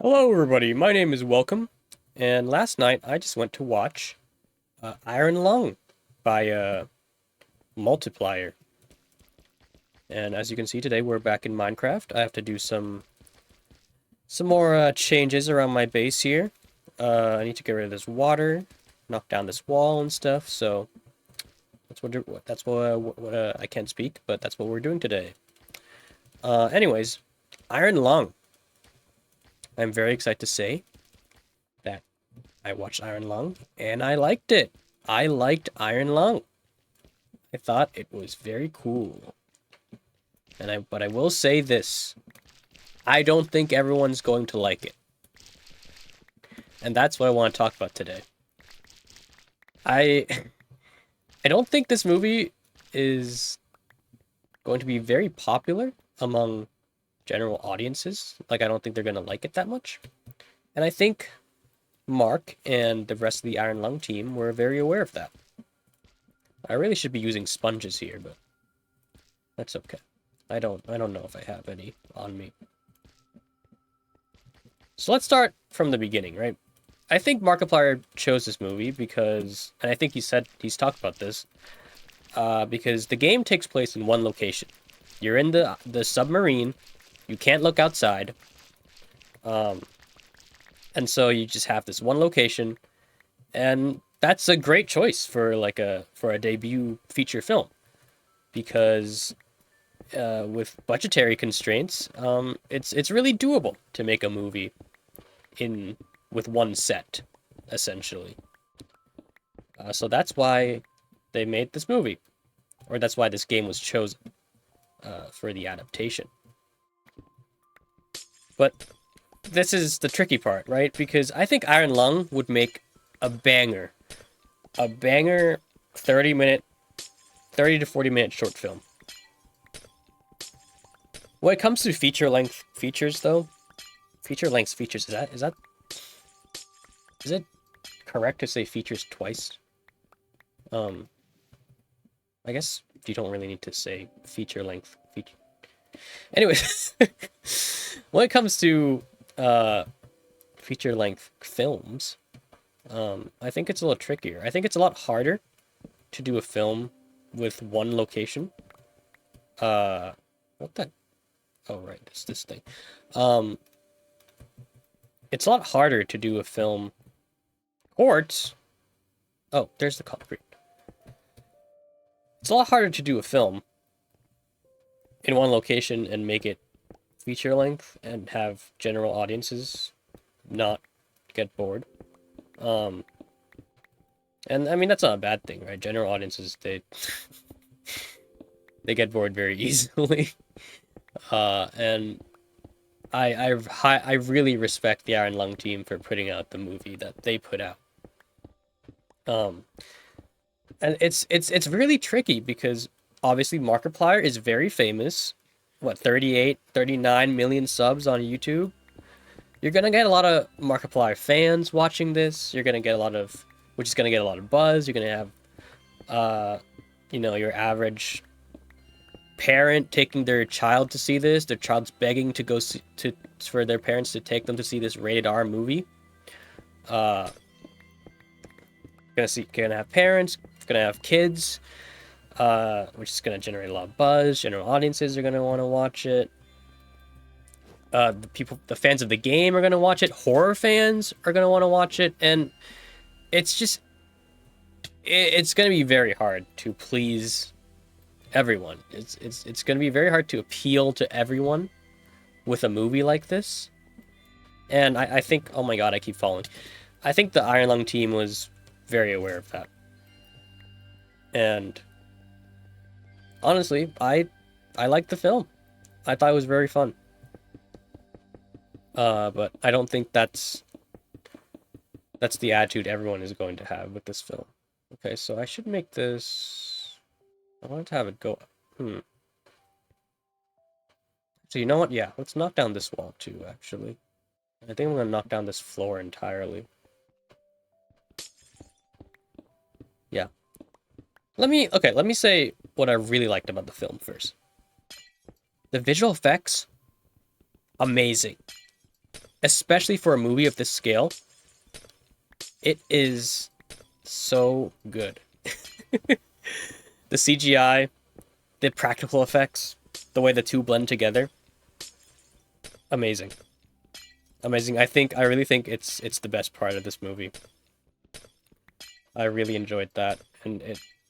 Hello, everybody. My name is Welcome, and last night I just went to watch Iron Lung by Multiplier. And as you can see today, we're back in Minecraft. I have to do some more changes around my base here. I need to get rid of this water, knock down this wall and stuff. So that's what I can't speak, but that's what we're doing today. Anyways, Iron Lung. I'm very excited to say that I watched Iron Lung and I liked it. I liked Iron Lung. I thought it was very cool. But I will say this. I don't think everyone's going to like it. And that's what I want to talk about today. I I don't think this movie is going to be very popular among general audiences. Like, I don't think they're going to like it that much. And I think Mark and the rest of the Iron Lung team were very aware of that. I really should be using sponges here, but that's okay. I don't know if I have any on me. So let's start from the beginning, right? I think Markiplier chose this movie because, and I think he's talked about this, because the game takes place in one location. You're in the submarine, you can't look outside, and so you just have this one location, and that's a great choice for a debut feature film, because with budgetary constraints, it's really doable to make a movie with one set, essentially. So that's why they made this movie, or that's why this game was chosen for the adaptation. But this is the tricky part, right? Because I think Iron Lung would make a banger 30 to 40 minute short film. When it comes to feature length features, though, is it correct to say features twice? I guess you don't really need to say feature length feature. Anyways, when it comes to feature length films, I think it's a little trickier. I think it's a lot harder to do a film with one location. What the? Oh, right, it's this thing. It's a lot harder to do a film. Quartz. Oh, there's the concrete. It's a lot harder to do a film in one location and make it feature length and have general audiences not get bored. And I mean, that's not a bad thing, right? General audiences, they they get bored very easily. And I really respect the Iron Lung team for putting out the movie that they put out. And it's really tricky because obviously Markiplier is very famous. What, 38, 39 million subs on YouTube? You're gonna get a lot of Markiplier fans watching this. You're gonna get which is gonna get a lot of buzz. You're gonna have, your average parent taking their child to see this. Their child's begging to go for their parents to take them to see this rated R movie. Gonna have parents, gonna have kids, which is gonna generate a lot of buzz. General audiences are gonna want to watch it. The fans of the game are gonna watch it. Horror fans are gonna want to watch it, and it's gonna be very hard to please everyone. It's gonna be very hard to appeal to everyone with a movie like this. And I think, oh my god, I keep falling. I think the Iron Lung team was very aware of that. And honestly, I liked the film. I thought it was very fun. But I don't think that's the attitude everyone is going to have with this film. Okay, so I should make this. I wanted to have it go. So you know what? Yeah, let's knock down this wall too, actually. I think I'm gonna knock down this floor entirely. Yeah. Let me say what I really liked about the film first. The visual effects, amazing. especially for a movie of this scale, it is so good. The CGI, the practical effects, the way the two blend together, amazing. Amazing. I really think it's the best part of this movie. I really enjoyed that, and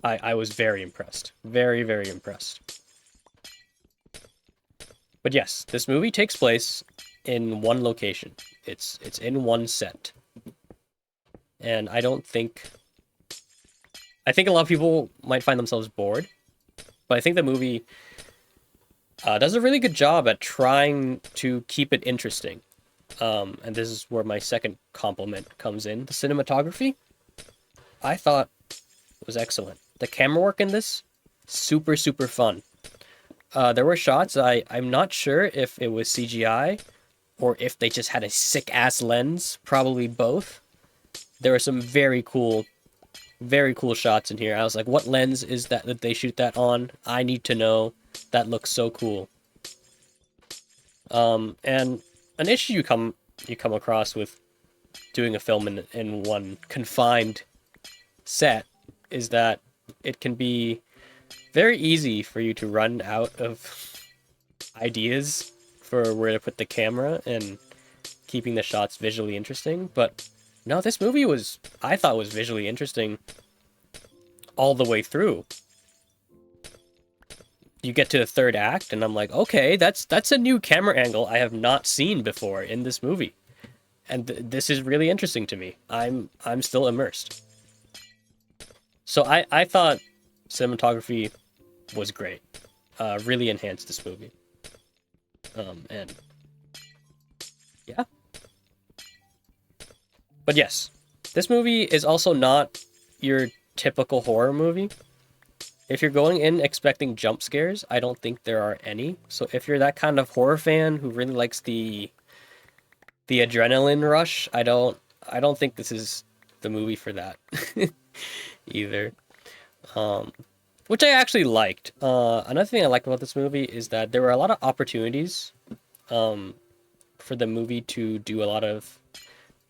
I was very impressed. Very, very impressed. But yes, this movie takes place in one location. It's in one set. And I think a lot of people might find themselves bored, but I think the movie does a really good job at trying to keep it interesting. And this is where my second compliment comes in. The cinematography, I thought was excellent. The camera work in this, super, super fun. There were shots, I'm not sure if it was CGI or if they just had a sick-ass lens, probably both. There were some very cool shots in here. I was like, what lens is that they shoot that on? I need to know. That looks so cool. And an issue you come across with doing a film in one confined set is that it can be very easy for you to run out of ideas for where to put the camera and keeping the shots visually interesting. But no, this movie I thought was visually interesting all the way through. You get to the third act, and I'm like, okay, that's a new camera angle I have not seen before in this movie, and this is really interesting to me. I'm still immersed. So I thought cinematography was great. Really enhanced this movie. And yeah. But yes, this movie is also not your typical horror movie. If you're going in expecting jump scares, I don't think there are any. So if you're that kind of horror fan who really likes the adrenaline rush, I don't think this is the movie for that either. Which I actually liked. Another thing I liked about this movie is that there were a lot of opportunities for the movie to do a lot of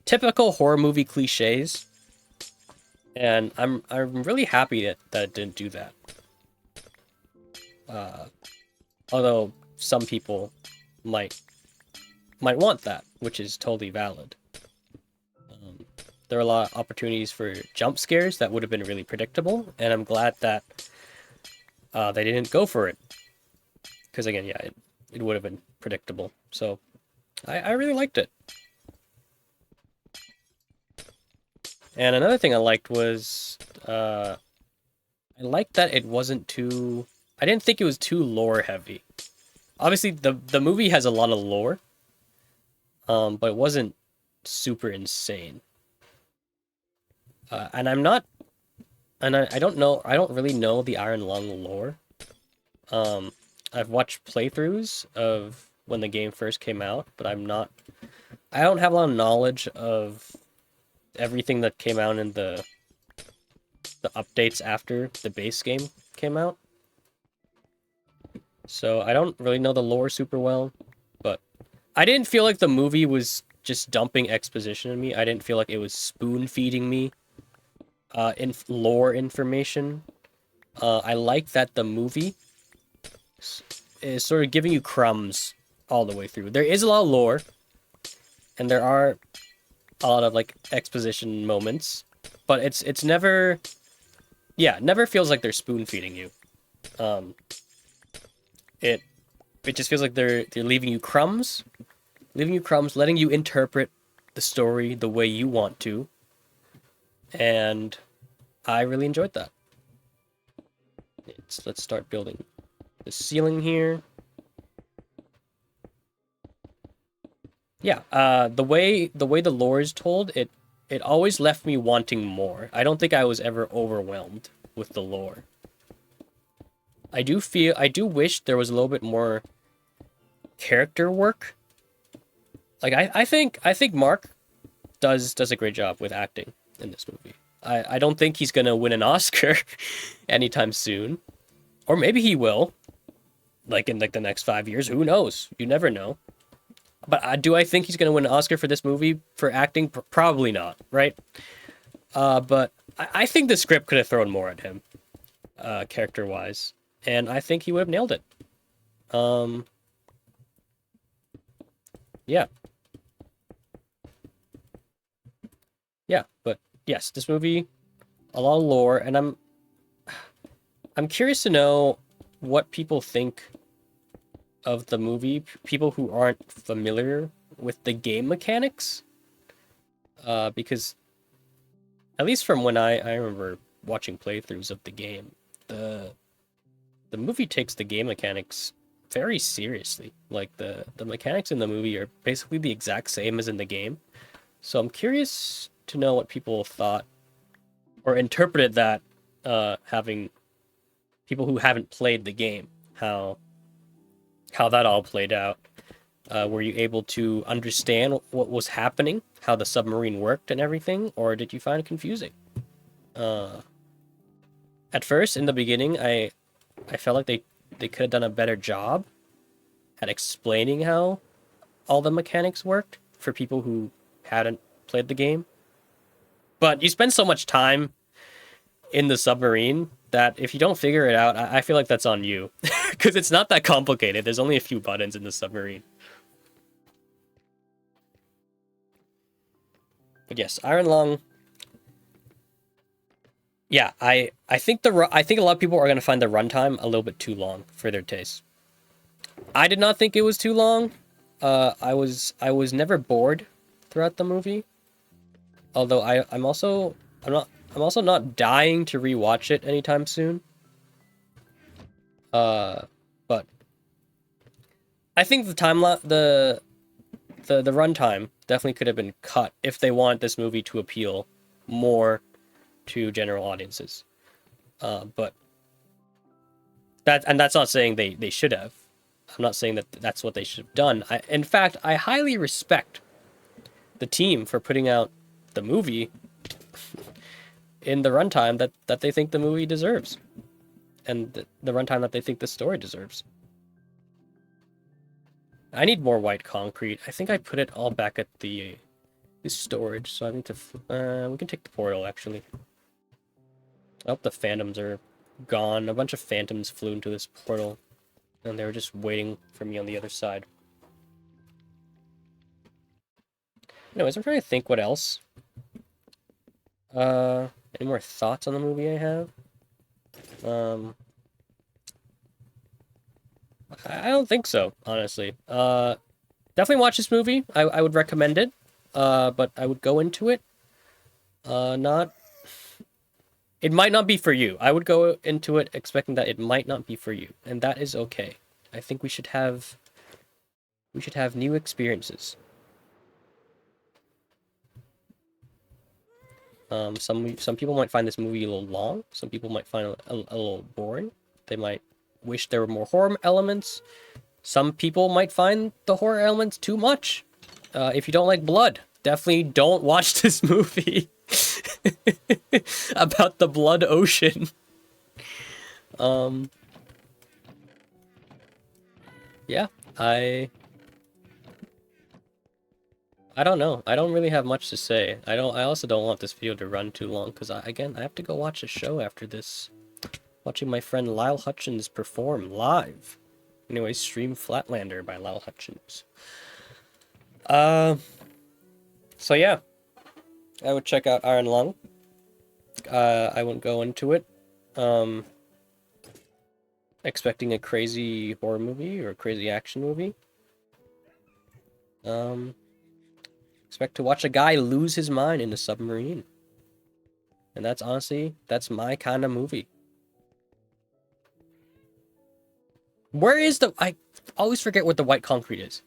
typical horror movie cliches. And I'm really happy that it didn't do that. Although some people might want that, which is totally valid. There are a lot of opportunities for jump scares that would have been really predictable, and I'm glad that they didn't go for it. Because again, yeah, it would have been predictable. So I really liked it. And another thing I liked was I liked that it wasn't too... I didn't think it was too lore heavy. Obviously, the movie has a lot of lore, but it wasn't super insane. And I'm not... And I don't know... I don't really know the Iron Lung lore. I've watched playthroughs of when the game first came out, but I don't have a lot of knowledge of everything that came out in the updates after the base game came out. So I don't really know the lore super well, but I didn't feel like the movie was just dumping exposition in me. I didn't feel like it was spoon-feeding me lore information. I like that the movie is sort of giving you crumbs all the way through. There is a lot of lore, and there are a lot of like exposition moments, but it's never, yeah, never feels like they're spoon feeding you. It just feels like they're leaving you crumbs, letting you interpret the story the way you want to, and I really enjoyed that. Let's start building the ceiling here. Yeah, the way the lore is told, it always left me wanting more. I don't think I was ever overwhelmed with the lore. I do wish there was a little bit more character work. Like I think Mark does a great job with acting in this movie. I don't think he's gonna win an Oscar anytime soon, or maybe he will. Like in like the next 5 years, who knows? You never know. But do I think he's going to win an Oscar for this movie for acting? Probably not, right? But I think the script could have thrown more at him, character-wise. And I think he would have nailed it. Yeah. Yeah, but yes, this movie, a lot of lore, and I'm curious to know what people think of the movie, people who aren't familiar with the game mechanics. Because at least from when I remember watching playthroughs of the game, the movie takes the game mechanics very seriously. Like the mechanics in the movie are basically the exact same as in the game. So I'm curious to know what people thought or interpreted that, having people who haven't played the game, how that all played out. Were you able to understand what was happening, how the submarine worked and everything, or did you find it confusing? At first, in the beginning, I felt like they could have done a better job at explaining how all the mechanics worked for people who hadn't played the game. But you spend so much time in the submarine that if you don't figure it out, I feel like that's on you. Because it's not that complicated. There's only a few buttons in the submarine. But yes, Iron Lung. Yeah, I think a lot of people are gonna find the runtime a little bit too long for their taste. I did not think it was too long. I was never bored throughout the movie. Although I'm also not dying to rewatch it anytime soon. But I think the runtime definitely could have been cut if they want this movie to appeal more to general audiences. But that's not saying they should have. I'm not saying that's what they should have done. In fact, I highly respect the team for putting out the movie in the runtime that they think the movie deserves, and the runtime that they think the story deserves. I need more white concrete. I think I put it all back at the storage, so I need to... we can take the portal, actually. Oh, the phantoms are gone. A bunch of phantoms flew into this portal, and they were just waiting for me on the other side. Anyways, I'm trying to think what else. Any more thoughts on the movie I have? I don't think so, honestly. Definitely watch this movie. I would recommend it. But I would go into it. Not... It might not be for you. I would go into it expecting that it might not be for you, and that is okay. I think we should have new experiences. Some people might find this movie a little long. Some people might find it a little boring. They might wish there were more horror elements. Some people might find the horror elements too much. If you don't like blood, definitely don't watch this movie about the blood ocean. Yeah, I don't know. I don't really have much to say. I also don't want this video to run too long because I have to go watch a show after this. Watching my friend Lyle Hutchins perform live. Anyway, stream Flatlander by Lyle Hutchins. So yeah, I would check out Iron Lung. I wouldn't go into it expecting a crazy horror movie or a crazy action movie. Expect to watch a guy lose his mind in a submarine. And that's honestly, that's my kind of movie. Where is I always forget what the white concrete is.